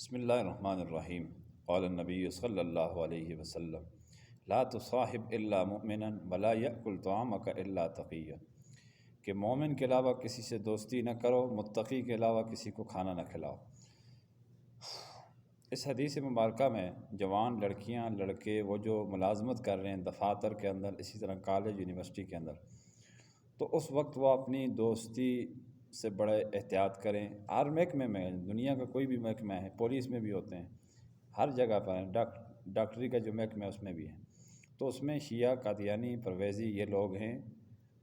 بسم اللہ الرحمن الرحیم قال النبی صلی اللہ علیہ وسلم لا تصاحب الا مؤمنا ولا یأکل طعامک الا تقی، کہ مومن کے علاوہ کسی سے دوستی نہ کرو، متقی کے علاوہ کسی کو کھانا نہ کھلاؤ۔ اس حدیث مبارکہ میں جوان لڑکیاں لڑکے وہ جو ملازمت کر رہے ہیں دفاتر کے اندر، اسی طرح کالج یونیورسٹی کے اندر، تو اس وقت وہ اپنی دوستی سے بڑے احتیاط کریں۔ ہر محکمے میں، دنیا کا کوئی بھی محکمہ ہے، پولیس میں بھی ہوتے ہیں، ہر جگہ پر ہیں، ڈاکٹری کا جو محکمہ ہے اس میں بھی ہے، تو اس میں شیعہ قادیانی پرویزی یہ لوگ ہیں،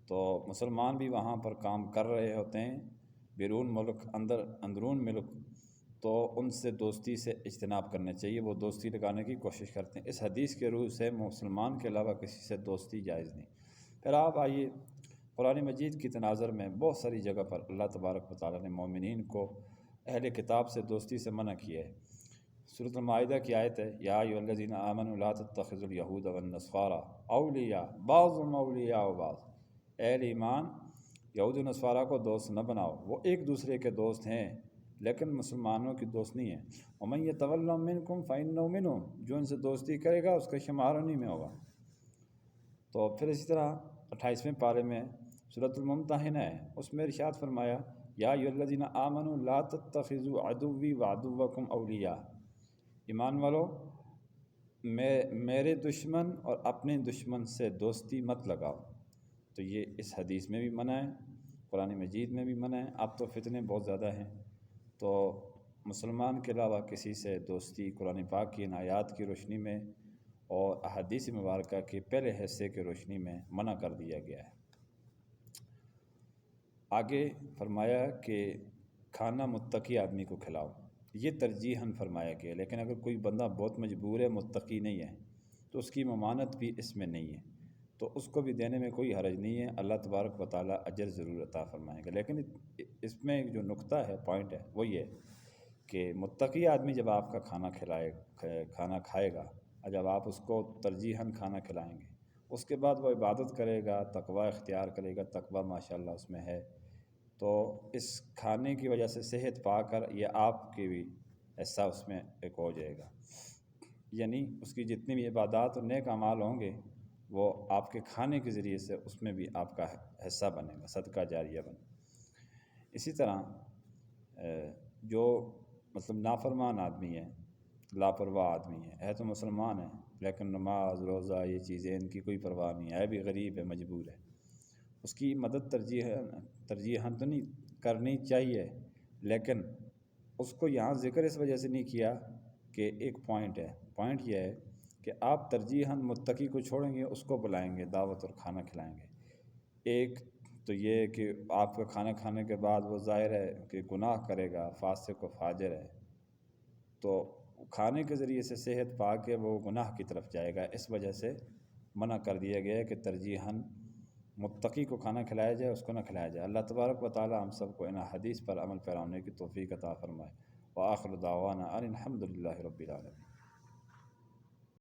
تو مسلمان بھی وہاں پر کام کر رہے ہوتے ہیں بیرون ملک، اندرون ملک، تو ان سے دوستی سے اجتناب کرنا چاہیے، وہ دوستی لگانے کی کوشش کرتے ہیں۔ اس حدیث کے روح سے مسلمان کے علاوہ کسی سے دوستی جائز نہیں۔ پھر آپ آئیے قرآن مجید کی تناظر میں بہت ساری جگہ پر اللہ تبارک و تعالیٰ نے مومنین کو اہل کتاب سے دوستی سے منع کیا ہے۔ سورۃ المائدہ کی آیت ہے یا ایھا الذین آمنوا لا تتخذوا اليہود والنصارى اولیاء بعضهم اولیاء بعض، اہل ایمان یہود و نصارہ کو دوست نہ بناؤ، وہ ایک دوسرے کے دوست ہیں لیکن مسلمانوں کی دوست نہیں ہیں۔ ومن یتولہم منکم فانہ منہم، جو ان سے دوستی کرے گا اس کا شمار انہی میں ہوگا۔ تو پھر اسی طرح 28ویں پارے میں سورۃ الممتحنہ ہے، اس میں ارشاد فرمایا یا ایھا الذین آمنوا لا تتخذوا عدوی وعدوکم اولیاء، ایمان والو میرے دشمن اور اپنے دشمن سے دوستی مت لگاؤ۔ تو یہ اس حدیث میں بھی منع ہے، قرآن مجید میں بھی منع ہے۔ اب تو فتنے بہت زیادہ ہیں، تو مسلمان کے علاوہ کسی سے دوستی قرآن پاک کی ان آیات کی روشنی میں اور احادیث مبارکہ کے پہلے حصے کی روشنی میں منع کر دیا گیا ہے۔ آگے فرمایا کہ کھانا متقی آدمی کو کھلاؤ، یہ ترجیحاً فرمایا گیا، لیکن اگر کوئی بندہ بہت مجبور ہے، متقی نہیں ہے، تو اس کی ممانعت بھی اس میں نہیں ہے، تو اس کو بھی دینے میں کوئی حرج نہیں ہے، اللہ تبارک و تعالیٰ اجر ضرور عطا فرمائے گا۔ لیکن اس میں ایک جو نقطہ ہے، پوائنٹ ہے، وہ یہ کہ متقی آدمی جب آپ کا کھانا کھائے گا، اور جب آپ اس کو ترجیحاً کھانا کھلائیں گے، اس کے بعد وہ عبادت کرے گا، تقوی اختیار کرے گا، تقوی ماشاءاللہ اس میں ہے، تو اس کھانے کی وجہ سے صحت پا کر یہ آپ کے بھی حصہ اس میں ایک ہو جائے گا، یعنی اس کی جتنی بھی عبادات اور نیک اعمال ہوں گے وہ آپ کے کھانے کے ذریعے سے اس میں بھی آپ کا حصہ بنے گا، صدقہ جاریہ بنے۔ اسی طرح جو مطلب نافرمان آدمی ہے، لاپرواہ آدمی ہے تو مسلمان ہے لیکن نماز روزہ یہ چیزیں ان کی کوئی پرواہ نہیں ہے، بھی غریب ہے، مجبور ہے، اس کی مدد ترجیحاً تو نہیں کرنی چاہیے، لیکن اس کو یہاں ذکر اس وجہ سے نہیں کیا کہ ایک پوائنٹ ہے، پوائنٹ یہ ہے کہ آپ ترجیحاً متقی کو چھوڑیں گے، اس کو بلائیں گے، دعوت اور کھانا کھلائیں گے۔ ایک تو یہ کہ آپ کا کھانا کھانے کے بعد وہ ظاہر ہے کہ گناہ کرے گا، فاسق و فاجر ہے، تو کھانے کے ذریعے سے صحت پا کے وہ گناہ کی طرف جائے گا، اس وجہ سے منع کر دیا گیا ہے کہ ترجیحاً متقی کو کھانا کھلایا جائے، اس کو نہ کھلایا جائے۔ اللہ تبارک و تعالیٰ ہم سب کو ان حدیث پر عمل پیرا ہونے کی توفیق عطا فرمائے۔ وآخر دعوانا ان الحمد للہ رب العالمین۔